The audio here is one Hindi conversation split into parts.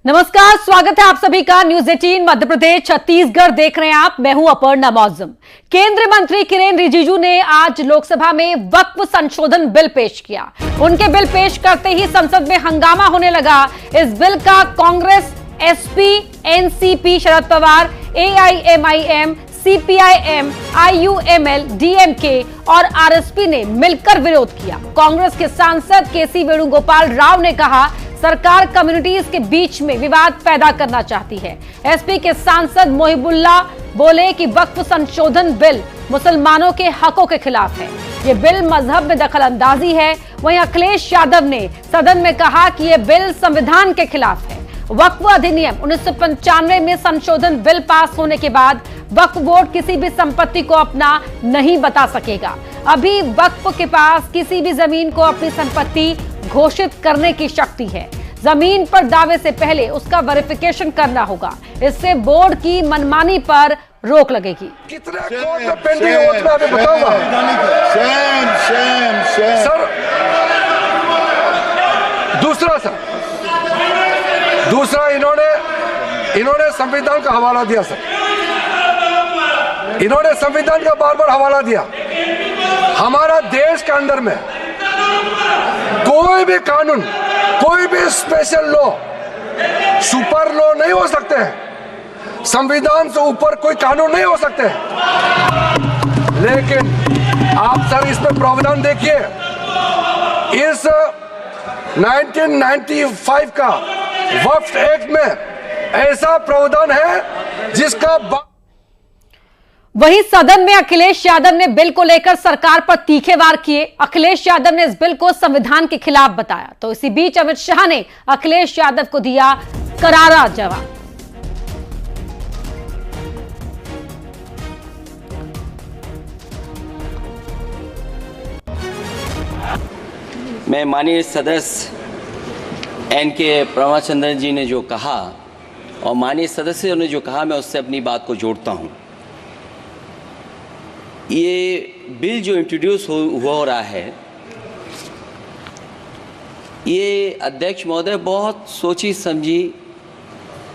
नमस्कार, स्वागत है आप सभी का न्यूज 18 मध्य प्रदेश छत्तीसगढ़ देख रहे हैं आप। मैं हूं अपर्णा मौजम। केंद्रीय मंत्री किरेन रिजिजू ने आज लोकसभा में वक्फ संशोधन बिल पेश किया। उनके बिल पेश करते ही संसद में हंगामा होने लगा। इस बिल का Congress, SP, NCP, Sharad Pawar, AIMIM, CPIM, IUML, DMK और आरएसपी ने मिलकर विरोध किया। कांग्रेस के सांसद केसी वेणुगोपाल राव ने कहा, सरकार कम्युनिटीज के बीच में विवाद पैदा करना चाहती है। एसपी के सांसद मोहिबुल्ला बोले कि वक्फ संशोधन बिल मुसलमानों के हकों के खिलाफ है। ये बिल मजहब में दखल अंदाजी है। वहीं अखिलेश यादव ने सदन में कहा कि यह बिल संविधान के खिलाफ है। वक्फ अधिनियम 1995 में संशोधन बिल पास होने के बाद वक्फ बोर्ड किसी भी संपत्ति को अपना नहीं बता सकेगा। अभी वक्फ के पास किसी भी जमीन को अपनी संपत्ति घोषित करने की शक्ति है। जमीन पर दावे से पहले उसका वेरिफिकेशन करना होगा। इससे बोर्ड की मनमानी पर रोक लगेगी। कितने कोर्ट में पेंडिंग है मैं अभी बताऊंगा। सर दूसरा इन्होंने संविधान का हवाला दिया। सर इन्होंने संविधान का बार बार हवाला दिया। हमारा देश के अंदर में कोई भी कानून, कोई भी स्पेशल लॉ, सुपर लॉ नहीं हो सकते हैं। संविधान से ऊपर कोई कानून नहीं हो सकते हैं। लेकिन आप सर इसमें प्रावधान देखिए, इस 1995 का वक्फ एक्ट में ऐसा प्रावधान है जिसका वहीं सदन में अखिलेश यादव ने बिल को लेकर सरकार पर तीखे वार किए। अखिलेश यादव ने इस बिल को संविधान के खिलाफ बताया। तो इसी बीच अमित शाह ने अखिलेश यादव को दिया करारा जवाब। मैं माननीय सदस्य एनके प्रमाचंद्रन जी ने जो कहा और माननीय सदस्यों ने जो कहा, मैं उससे अपनी बात को जोड़ता हूं। ये बिल जो इंट्रोड्यूस हो रहा है, ये अध्यक्ष महोदय बहुत सोची समझी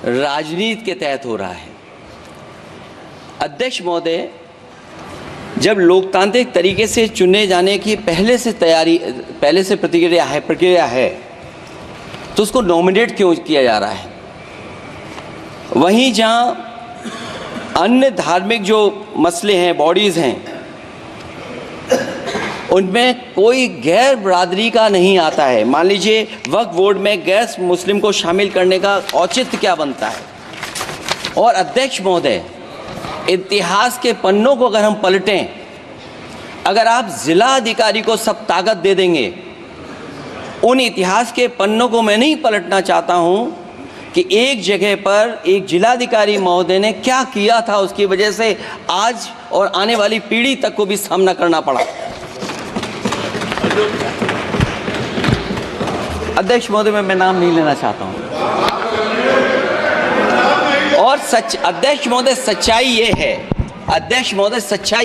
राजनीति के तहत हो रहा है। अध्यक्ष महोदय जब लोकतांत्रिक तरीके से चुने जाने की पहले से प्रक्रिया है तो उसको नॉमिनेट क्यों किया जा रहा है? वहीं जहां अन्य धार्मिक जो मसले हैं, बॉडीज़ हैं, उनमें कोई गैर बरादरी का नहीं आता है। मान लीजिए वक्फ बोर्ड में गैर मुस्लिम को शामिल करने का औचित्य क्या बनता है? और अध्यक्ष महोदय, इतिहास के पन्नों को अगर हम पलटें, अगर आप जिला अधिकारी को सब ताकत दे देंगे, उन इतिहास के पन्नों को मैं नहीं पलटना चाहता हूं कि एक जगह पर एक जिलाधिकारी महोदय ने क्या किया था, उसकी वजह से आज और आने वाली पीढ़ी तक को भी सामना करना पड़ा। अध्यक्ष महोदय मैं नाम नहीं लेना चाहता हूं। और अध्यक्ष महोदय सच्चाई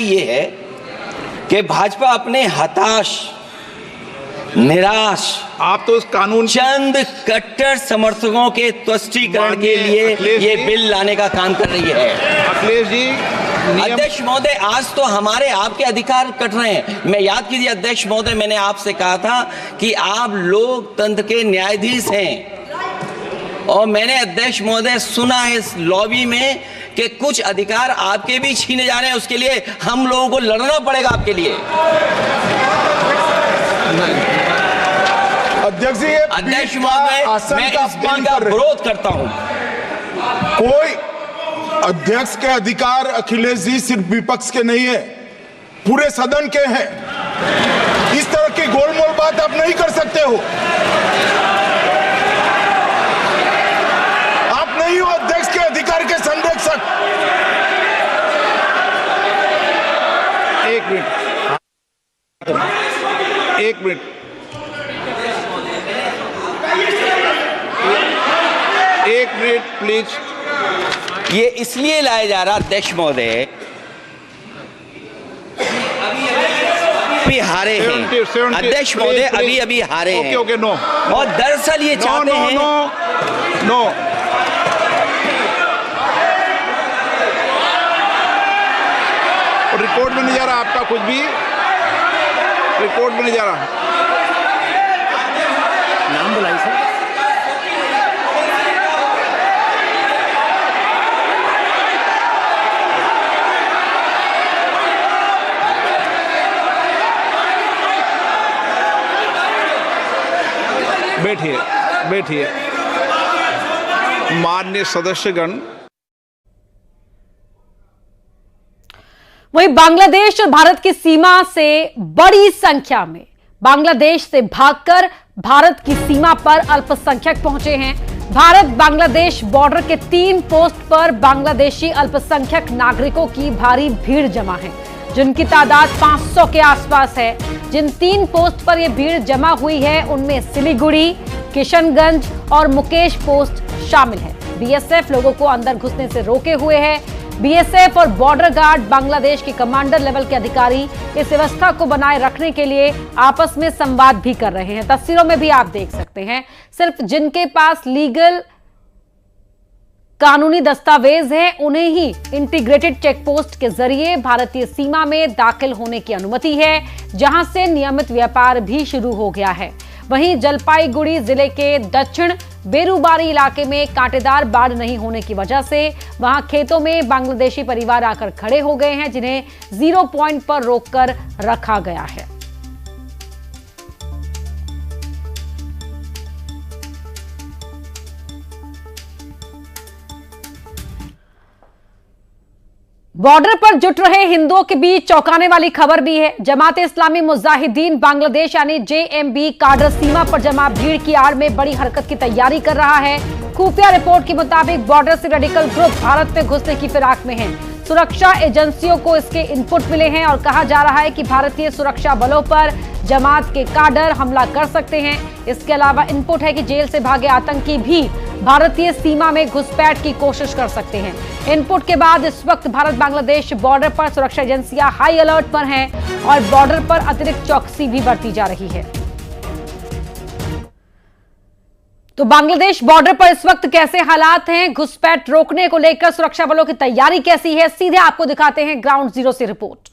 ये है कि भाजपा अपने हताश, निराश, आप तो उस कानून चंद कट्टर समर्थकों के तुष्टीकरण के लिए ये बिल लाने का काम कर रही है। अखिलेश जी, अध्यक्ष महोदय, आज तो हमारे आपके अधिकार कट रहे हैं। मैं याद कीजिए अध्यक्ष महोदय, मैंने आपसे कहा था कि आप लोकतंत्र के न्यायाधीश हैं, और मैंने अध्यक्ष महोदय सुना है इस लॉबी में कि कुछ अधिकार आपके भी छीने जा रहे हैं। उसके लिए हम लोगों को लड़ना पड़ेगा आपके लिए। अध्यक्ष जी, अध्यक्ष महोदय, मैं इस बिल का विरोध करता हूं। कोई अध्यक्ष के अधिकार अखिलेश जी सिर्फ विपक्ष के नहीं है, पूरे सदन के हैं। इस तरह की गोलमोल बात आप नहीं कर सकते हो। आप नहीं हो अध्यक्ष के अधिकार के संरक्षक। एक मिनट प्लीज। ये इसलिए लाया जा रहा अध्यक्ष महोदय, भी हारे हैं अध्यक्ष महोदय, अभी अभी हारे हैं। Okay no. और दरअसल ये चाहते हैं नो रिकॉर्ड में नहीं जा रहा आपका कुछ भी, रिकॉर्ड में नहीं जा रहा। नाम बुलाई सर। बैठिए बैठिए। माननीय सदस्यगण, वहीं बांग्लादेश और भारत की सीमा से बड़ी संख्या में बांग्लादेश से भागकर भारत की सीमा पर अल्पसंख्यक पहुंचे हैं। भारत बांग्लादेश बॉर्डर के 3 पोस्ट पर बांग्लादेशी अल्पसंख्यक नागरिकों की भारी भीड़ जमा है, जिनकी तादाद 500 के आसपास है। जिन 3 पोस्ट पर यह भीड़ जमा हुई है उनमें सिलीगुड़ी, किशनगंज और मुकेश पोस्ट शामिल है। बीएसएफ लोगों को अंदर घुसने से रोके हुए है। बीएसएफ और बॉर्डर गार्ड बांग्लादेश के कमांडर लेवल के अधिकारी इस व्यवस्था को बनाए रखने के लिए आपस में संवाद भी कर रहे हैं। तस्वीरों में भी आप देख सकते हैं, सिर्फ जिनके पास लीगल कानूनी दस्तावेज है उन्हें ही इंटीग्रेटेड चेक पोस्ट के जरिए भारतीय सीमा में दाखिल होने की अनुमति है, जहां से नियमित व्यापार भी शुरू हो गया है। वहीं जलपाईगुड़ी जिले के दक्षिण बेरुबारी इलाके में कांटेदार बाढ़ नहीं होने की वजह से वहां खेतों में बांग्लादेशी परिवार आकर खड़े हो गए हैं, जिन्हें 0 पॉइंट पर रोककर रखा गया है। बॉर्डर पर जुट रहे हिंदुओं के बीच चौंकाने वाली खबर भी है। जमाते इस्लामी मुजाहिदीन बांग्लादेश यानी जेएमबी काडर सीमा पर जमा भीड़ की आड़ में बड़ी हरकत की तैयारी कर रहा है। खुफिया रिपोर्ट के मुताबिक बॉर्डर से रेडिकल ग्रुप भारत में घुसने की फिराक में है। सुरक्षा एजेंसियों को इसके इनपुट मिले हैं और कहा जा रहा है कि भारतीय सुरक्षा बलों पर जमात के काडर हमला कर सकते हैं। इसके अलावा इनपुट है कि जेल से भागे आतंकी भी भारतीय सीमा में घुसपैठ की कोशिश कर सकते हैं। इनपुट के बाद इस वक्त भारत बांग्लादेश बॉर्डर पर सुरक्षा एजेंसियां हाई अलर्ट पर हैं और बॉर्डर पर अतिरिक्त चौकसी भी बरती जा रही है। तो बांग्लादेश बॉर्डर पर इस वक्त कैसे हालात हैं, घुसपैठ रोकने को लेकर सुरक्षा बलों की तैयारी कैसी है, सीधे आपको दिखाते हैं ग्राउंड जीरो से रिपोर्ट।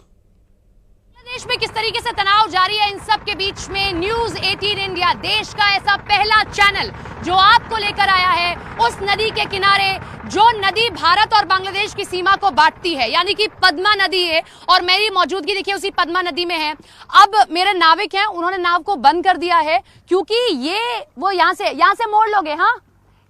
देश में किस तरीके से तनाव जारी है, इन सब के बीच में न्यूज 18 इंडिया देश का ऐसा पहला चैनल जो आपको लेकर आया है उस नदी के किनारे जो नदी भारत और बांग्लादेश की सीमा को बांटती है, यानी कि पद्मा नदी है। और मेरी मौजूदगी देखिए उसी पद्मा नदी में है। अब मेरे नाविक हैं, उन्होंने नाव को बंद कर दिया है क्योंकि ये वो यहाँ से मोड़ लोगे। हाँ,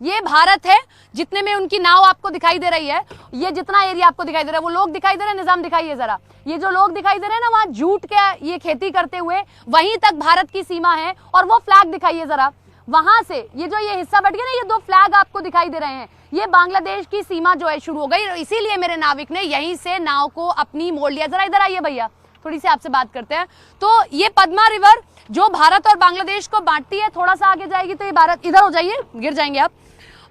ये भारत है, जितने में उनकी नाव आपको दिखाई दे रही है, ये जितना एरिया आपको दिखाई दे रहा है, वो लोग दिखाई दे रहे हैं। निजाम दिखाइए जरा, ये जो लोग दिखाई दे रहे हैं ना, वहां जूट के ये खेती करते हुए वहीं तक भारत की सीमा है। और वो फ्लैग दिखाइए जरा, वहां से ये जो ये हिस्सा बढ़ गया ना, ये 2 फ्लैग आपको दिखाई दे रहे हैं, ये बांग्लादेश की सीमा जो है शुरू हो गई। इसीलिए मेरे नाविक ने यहीं से नाव को अपनी मोड़ लिया। जरा इधर आइए भैया, थोड़ी सी आपसे बात करते हैं। तो ये पद्मा रिवर जो भारत और बांग्लादेश को बांटती है, थोड़ा सा आगे जाएगी तो ये भारत, इधर हो जाइए, गिर जाएंगे आप।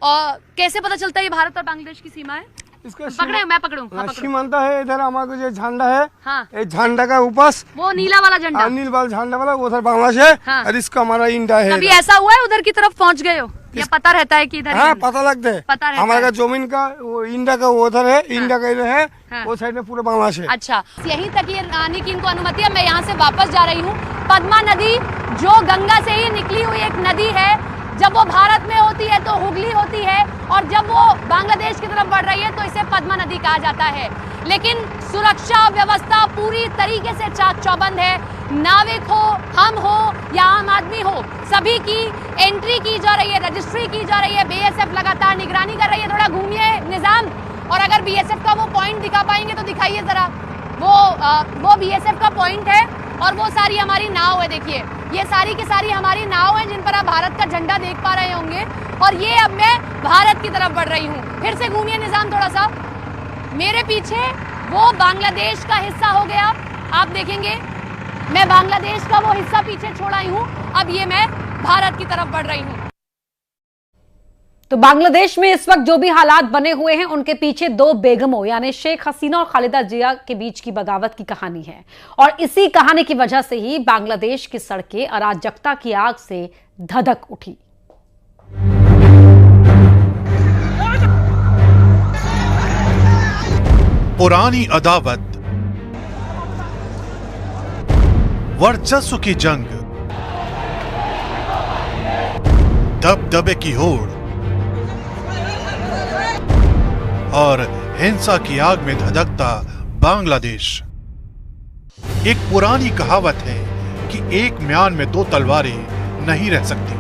और कैसे पता चलता है ये भारत और बांग्लादेश की सीमा है? पकड़े, मैं पकड़ूं? सीमांता है इधर, हमारे जो झंडा है, हाँ, ये झंडा का ऊपर वो नीला वाला झंडा, नील वाला झंडा वाला उधर बांग्लादेश है। हाँ। और इसका हमारा इंडिया है। कभी ऐसा हुआ है उधर की तरफ पहुंच गए हो या पता रहता है कि इधर? हाँ, पता लगता है, पता रहता हमारा है। जमीन का वो इंडिया का उधर है, इंडिया का इधर है। हाँ। वो साइड में पूरा बांग्लादेश है। अच्छा, यहीं तक ये आने की इनको अनुमति है। मैं यहाँ से वापस जा रही हूँ। पद्मा नदी जो गंगा से ही निकली हुई एक नदी है, जब वो भारत में होती है तो हुगली होती है, और जब वो बांग्लादेश की तरफ बढ़ रही है तो इसे पद्मा नदी कहा जाता है। लेकिन सुरक्षा व्यवस्था पूरी तरीके से चाक चौबंद है। नाविक हो, हम हो या आम आदमी हो, सभी की एंट्री की जा रही है, रजिस्ट्री की जा रही है। बीएसएफ लगातार निगरानी कर रही है। थोड़ा घूमिए निजाम, और अगर बीएसएफ का वो पॉइंट दिखा पाएंगे तो दिखाइए जरा। वो बीएसएफ का पॉइंट है और वो सारी हमारी नाव है। देखिए, ये सारी की सारी हमारी नाव है जिन पर आप भारत का झंडा देख पा रहे होंगे। और ये अब मैं भारत की तरफ बढ़ रही हूँ। फिर से घूमिए निजाम थोड़ा सा। मेरे पीछे वो बांग्लादेश का हिस्सा हो गया, आप देखेंगे। मैं बांग्लादेश का वो हिस्सा पीछे छोड़ आई हूँ, अब ये मैं भारत की तरफ बढ़ रही हूँ। तो बांग्लादेश में इस वक्त जो भी हालात बने हुए हैं उनके पीछे दो बेगमों यानी शेख हसीना और खालिदा जिया के बीच की बगावत की कहानी है। और इसी कहानी की वजह से ही बांग्लादेश की सड़कें अराजकता की आग से धधक उठी। पुरानी अदावत, वर्चस्व की जंग, दबदबे की होड़ और हिंसा की आग में धधकता बांग्लादेश। एक पुरानी कहावत है कि एक म्यान में दो तलवारें नहीं रह सकती।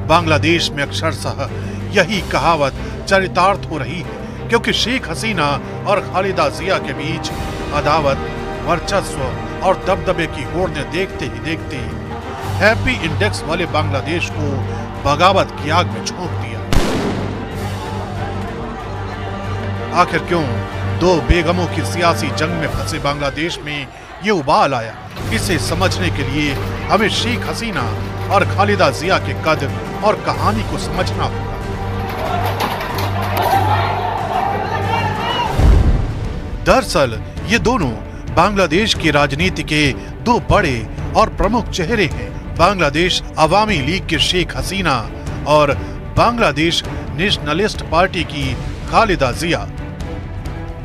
बांग्लादेश में अक्षरशः यही कहावत चरितार्थ हो रही है, क्योंकि शेख हसीना और खालिदा जिया के बीच अदावत, वर्चस्व और दबदबे की होड़ ने देखते ही देखते हैप्पी इंडेक्स वाले बांग्लादेश को बगावत की आग में झोंक दिया। आखिर क्यों दो बेगमों की सियासी जंग में फंसे बांग्लादेश में ये उबाल आया? इसे समझने के लिए हमें शेख हसीना और खालिदा जिया के कद और कहानी को समझना होगा। दरअसल ये दोनों बांग्लादेश की राजनीति के दो बड़े और प्रमुख चेहरे हैं। बांग्लादेश अवामी लीग के शेख हसीना और बांग्लादेश नेशनलिस्ट पार्टी की खालिदा जिया।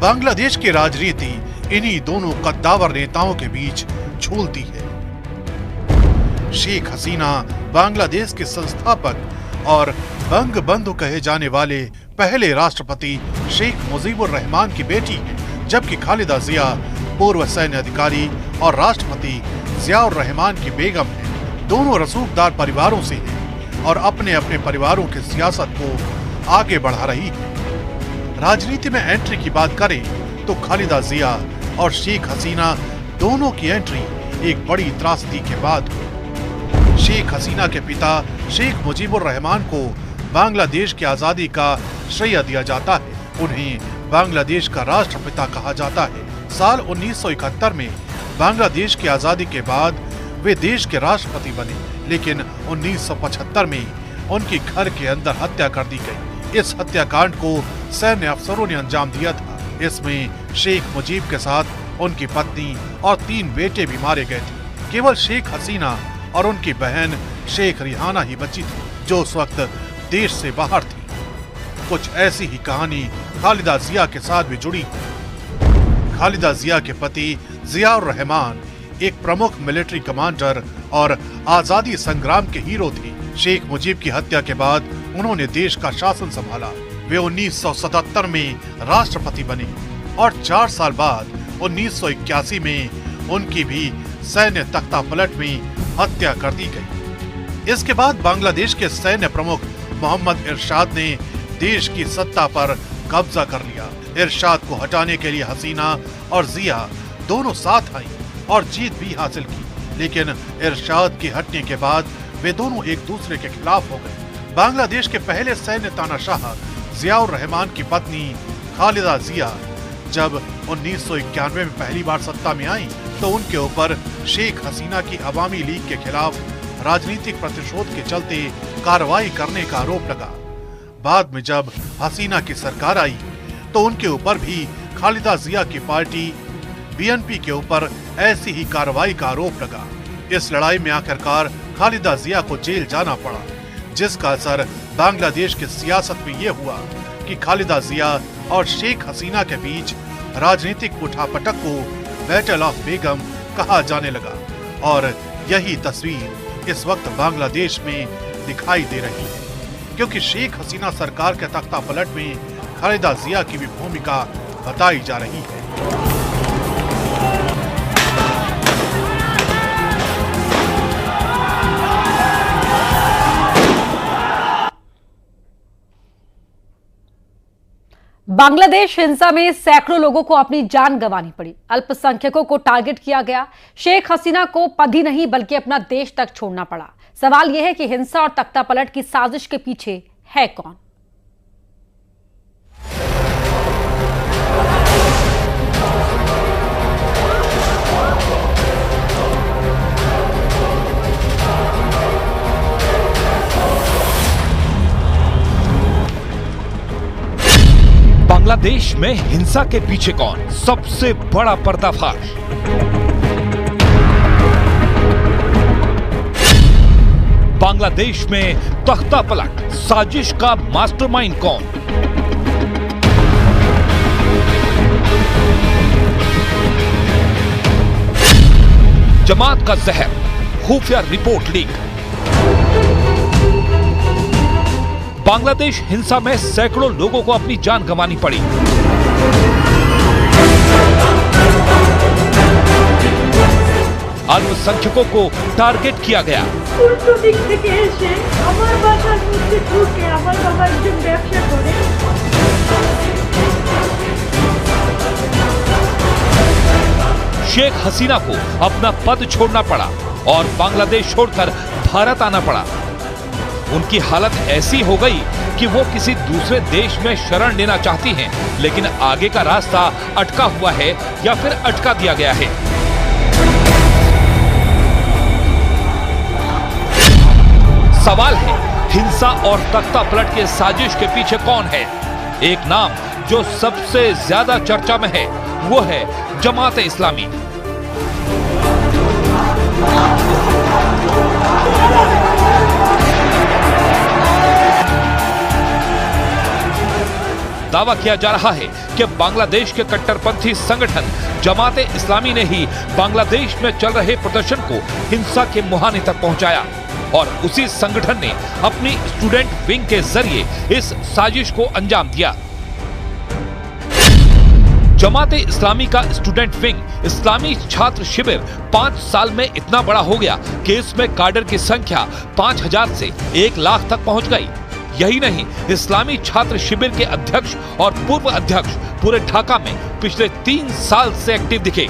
बांग्लादेश की राजनीति इन्हीं दोनों कद्दावर नेताओं के बीच झूलती है। शेख हसीना बांग्लादेश के संस्थापक और बंगबंधु कहे जाने वाले पहले राष्ट्रपति शेख मुजीबुर रहमान की बेटी है, जबकि खालिदा जिया पूर्व सैन्य अधिकारी और राष्ट्रपति जियाउर रहमान की बेगम है। दोनों रसूखदार परिवारों से हैं और अपने अपने परिवारों की सियासत को आगे बढ़ा रही है। राजनीति में एंट्री की बात करें तो खालिदा जिया और शेख हसीना दोनों की एंट्री एक बड़ी त्रासदी के बाद हुई। शेख हसीना के पिता शेख मुजीबुर रहमान को बांग्लादेश की आजादी का श्रेय दिया जाता है। उन्हें बांग्लादेश का राष्ट्रपिता कहा जाता है। साल 1971 में बांग्लादेश की आजादी के बाद वे देश के राष्ट्रपति बने, लेकिन 1975 में उनकी घर के अंदर हत्या कर दी गई। इस हत्याकांड को सैन्य अफसरों ने अंजाम दिया था। इसमें शेख मुजीब के साथ उनकी पत्नी और 3 बेटे भी मारे गए थे। केवल शेख हसीना और उनकी बहन शेख रिहाना ही बची थी, जो उस वक्त देश से बाहर थी। कुछ ऐसी ही कहानी खालिदा जिया के साथ भी जुड़ी। खालिदा जिया के पति जियाउर रहमान एक प्रमुख मिलिट्री कमांडर और आजादी संग्राम के हीरो थे। शेख मुजीब की हत्या के बाद उन्होंने देश का शासन संभाला। वे 1977 में राष्ट्रपति बने और 4 साल बाद 1981 में उनकी भी सैन्य तख्तापलट में हत्या कर दी गई। इसके बाद बांग्लादेश के सैन्य प्रमुख मोहम्मद इरशाद ने देश की सत्ता पर कब्जा कर लिया। इरशाद को हटाने के लिए हसीना और जिया दोनों साथ आई और जीत भी हासिल की, लेकिन इरशाद के हटने के बाद वे दोनों एक दूसरे के खिलाफ हो गए। बांग्लादेश के पहले सैन्य तानाशाह जियाउर रहमान की पत्नी खालिदा जिया जब 1991 में पहली बार सत्ता में आई तो उनके ऊपर शेख हसीना की अवामी लीग के खिलाफ राजनीतिक प्रतिशोध के चलते कार्रवाई करने का आरोप लगा। बाद में जब हसीना की सरकार आई तो उनके ऊपर भी खालिदा जिया की पार्टी बीएनपी के ऊपर ऐसी ही कार्रवाई का आरोप लगा। इस लड़ाई में आखिरकार खालिदा जिया को जेल जाना पड़ा, जिसका असर बांग्लादेश की सियासत में यह हुआ कि खालिदा जिया और शेख हसीना के बीच राजनीतिक उठापटक को बैटल ऑफ बेगम कहा जाने लगा। और यही तस्वीर इस वक्त बांग्लादेश में दिखाई दे रही है, क्योंकि शेख हसीना सरकार के तख्तापलट में खालिदा जिया की भी भूमिका बताई जा रही है। बांग्लादेश हिंसा में सैकड़ों लोगों को अपनी जान गंवानी पड़ी। अल्पसंख्यकों को टारगेट किया गया। शेख हसीना को पद ही नहीं बल्कि अपना देश तक छोड़ना पड़ा। सवाल यह है कि हिंसा और तख्तापलट की साजिश के पीछे है कौन? बांग्लादेश में हिंसा के पीछे कौन? सबसे बड़ा पर्दाफाश। बांग्लादेश में तख्ता पलट साजिश का मास्टरमाइंड कौन? जमात का जहर, खुफिया रिपोर्ट लीक। बांग्लादेश हिंसा में सैकड़ों लोगों को अपनी जान गंवानी पड़ी। अल्पसंख्यकों को टारगेट किया गया। शेख हसीना को अपना पद छोड़ना पड़ा और बांग्लादेश छोड़कर भारत आना पड़ा। उनकी हालत ऐसी हो गई कि वो किसी दूसरे देश में शरण लेना चाहती हैं, लेकिन आगे का रास्ता अटका हुआ है या फिर अटका दिया गया है। सवाल है, हिंसा और तख्ता पलट के साजिश के पीछे कौन है? एक नाम जो सबसे ज्यादा चर्चा में है वो है जमात इस्लामी। दावा किया जा रहा है कि बांग्लादेश के कट्टरपंथी संगठन जमात इस्लामी ने ही बांग्लादेश में चल रहे प्रदर्शन को हिंसा के मुहाने तक पहुंचाया और उसी संगठन ने अपनी स्टूडेंट विंग के जरिए इस साजिश को अंजाम दिया। जमात इस्लामी का स्टूडेंट विंग इस्लामी छात्र शिविर 5 साल में इतना बड़ा हो गया कि इसमें कैडर की संख्या 5000 से 1 लाख तक पहुंच गई। यही नहीं, इस्लामी छात्र शिविर के अध्यक्ष और पूर्व अध्यक्ष पूरे ढाका में पिछले 3 साल से एक्टिव दिखे।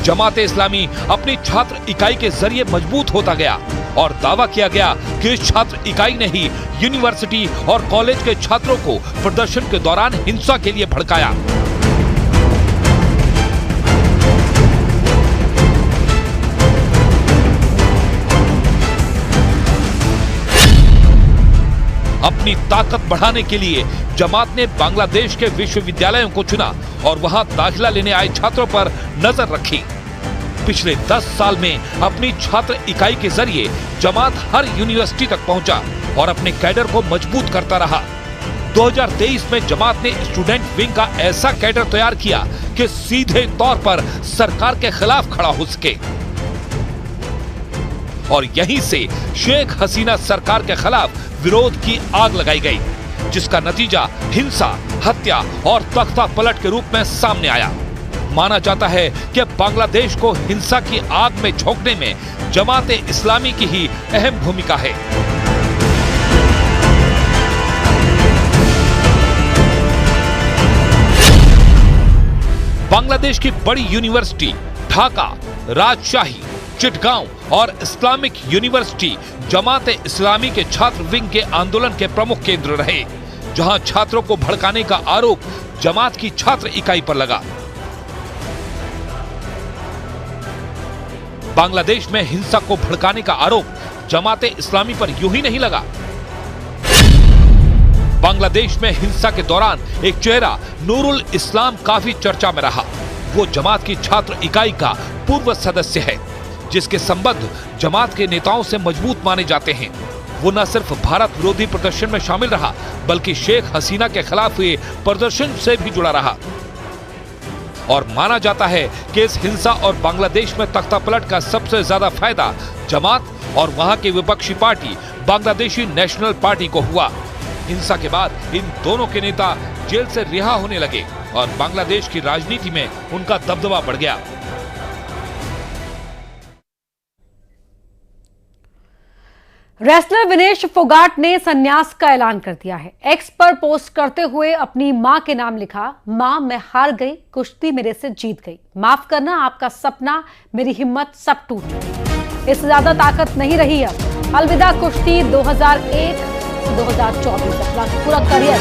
जमात इस्लामी अपनी छात्र इकाई के जरिए मजबूत होता गया और दावा किया गया कि इस छात्र इकाई ने ही यूनिवर्सिटी और कॉलेज के छात्रों को प्रदर्शन के दौरान हिंसा के लिए भड़काया। अपनी ताकत बढ़ाने के लिए जमात ने बांग्लादेश के विश्वविद्यालयों को चुना और वहां दाखिला लेने आए छात्रों पर नजर रखी। पिछले 10 साल में अपनी छात्र इकाई के जरिए जमात हर यूनिवर्सिटी तक पहुंचा और अपने कैडर को मजबूत करता रहा। 2023 में जमात ने स्टूडेंट विंग का ऐसा कैडर तैयार किया कि सीधे तौर पर सरकार के खिलाफ खड़ा हो सके और यहीं से शेख हसीना सरकार के खिलाफ विरोध की आग लगाई गई, जिसका नतीजा हिंसा, हत्या और तख्ता पलट के रूप में सामने आया। माना जाता है कि बांग्लादेश को हिंसा की आग में झोंकने में जमात इस्लामी की ही अहम भूमिका है। बांग्लादेश की बड़ी यूनिवर्सिटी ढाका, राजशाही, चिटगांव और इस्लामिक यूनिवर्सिटी जमात इस्लामी के छात्र विंग के आंदोलन के प्रमुख केंद्र रहे, जहां छात्रों को भड़काने का आरोप जमात की छात्र इकाई पर लगा। बांग्लादेश में हिंसा को भड़काने का आरोप जमात इस्लामी पर यूं ही नहीं लगा। बांग्लादेश में हिंसा के दौरान एक चेहरा नूरुल इस्लाम काफी चर्चा में रहा। वो जमात की छात्र इकाई का पूर्व सदस्य है, जिसके संबंध जमात के नेताओं से मजबूत माने जाते हैं। वो न सिर्फ भारत विरोधी प्रदर्शन में शामिल रहा, बल्कि शेख हसीना के खिलाफ हुए प्रदर्शन से भी जुड़ा रहा। और माना जाता है कि इस हिंसा और बांग्लादेश में तख्ता पलट का सबसे ज्यादा फायदा जमात और वहां की विपक्षी पार्टी बांग्लादेशी नेशनल पार्टी को हुआ। हिंसा के बाद इन दोनों के नेता जेल से रिहा होने लगे और बांग्लादेश की राजनीति में उनका दबदबा बढ़ गया। रेसलर विनेश फोगाट ने संन्यास का ऐलान कर दिया है। एक्स पर पोस्ट करते हुए अपनी मां के नाम लिखा, मां मैं हार गई, कुश्ती मेरे से जीत गई, माफ करना आपका सपना, मेरी हिम्मत सब टूट गई, इससे ज्यादा ताकत नहीं रही अब, अलविदा कुश्ती 2001 से 2024 अपना पूरा करियर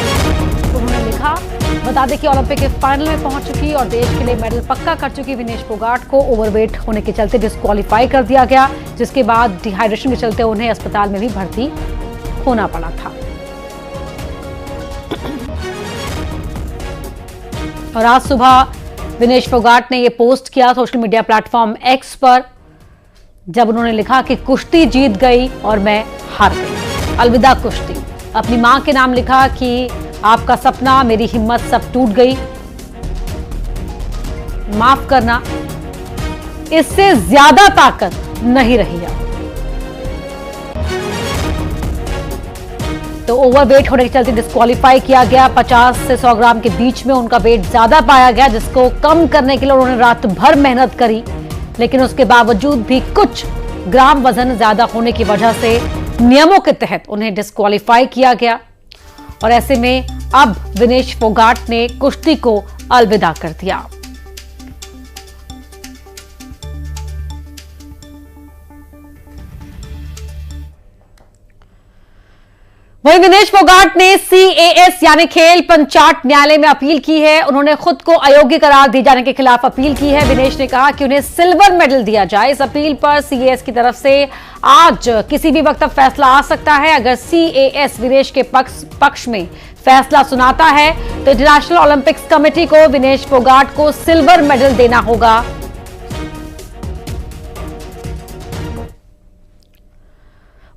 उन्होंने लिखा। बता दें कि ओलंपिक के फाइनल में पहुंच चुकी और देश के लिए मेडल पक्का कर चुकी विनेश फोगाट को ओवरवेट होने के चलते डिस्क्वालीफाई कर दिया गया, जिसके बाद डिहाइड्रेशन के चलते उन्हें अस्पताल में भी भर्ती होना पड़ा था। और आज सुबह विनेश फोगाट ने यह पोस्ट किया सोशल मीडिया प्लेटफॉर्म एक्स पर, जब उन्होंने लिखा कि कुश्ती जीत गई और मैं हार गई, अलविदा कुश्ती। अपनी मां के नाम लिखा कि आपका सपना, मेरी हिम्मत सब टूट गई, माफ करना, इससे ज्यादा ताकत नहीं रही अब। तो ओवरवेट होने के चलते डिस्क्वालीफाई किया गया। 50 से 100 ग्राम के बीच में उनका वेट ज्यादा पाया गया, जिसको कम करने के लिए उन्होंने रात भर मेहनत करी, लेकिन उसके बावजूद भी कुछ ग्राम वजन ज्यादा होने की वजह से नियमों के तहत उन्हें डिस्क्वालीफाई किया गया। और ऐसे में अब विनेश फोगाट ने कुश्ती को अलविदा कर दिया। वहीं विनेश फोगाट ने CAS यानी खेल पंचायत न्यायालय में अपील की है। उन्होंने खुद को अयोग्य करार दिए जाने के खिलाफ अपील की है। विनेश ने कहा कि उन्हें सिल्वर मेडल दिया जाए। इस अपील पर CAS की तरफ से आज किसी भी वक्त फैसला आ सकता है। अगर CAS विनेश के पक्ष में फैसला सुनाता है तो इंटरनेशनल ओलंपिक्स कमेटी को विनेश फोगाट को सिल्वर मेडल देना होगा।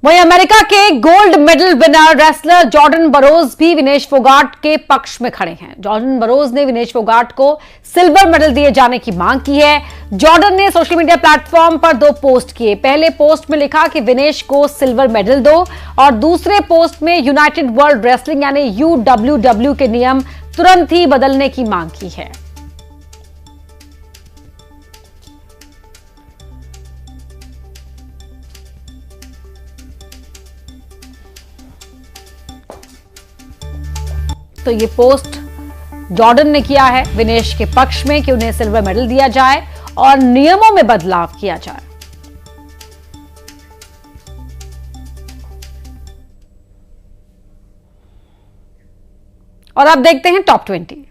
वहीं अमेरिका के gold medal winner wrestler Jordan Burroughs भी विनेश फोगाट के पक्ष में खड़े हैं। जॉर्डन बरोज ने विनेश फोगाट को सिल्वर मेडल दिए जाने की मांग की है। जॉर्डन ने सोशल मीडिया प्लेटफॉर्म पर 2 पोस्ट किए। पहले पोस्ट में लिखा कि विनेश को सिल्वर मेडल दो, और दूसरे पोस्ट में यूनाइटेड वर्ल्ड रेसलिंग यानी UWW के नियम तुरंत ही बदलने की मांग की है। तो ये पोस्ट जॉर्डन ने किया है विनेश के पक्ष में कि उन्हें सिल्वर मेडल दिया जाए और नियमों में बदलाव किया जाए। और अब देखते हैं टॉप 20।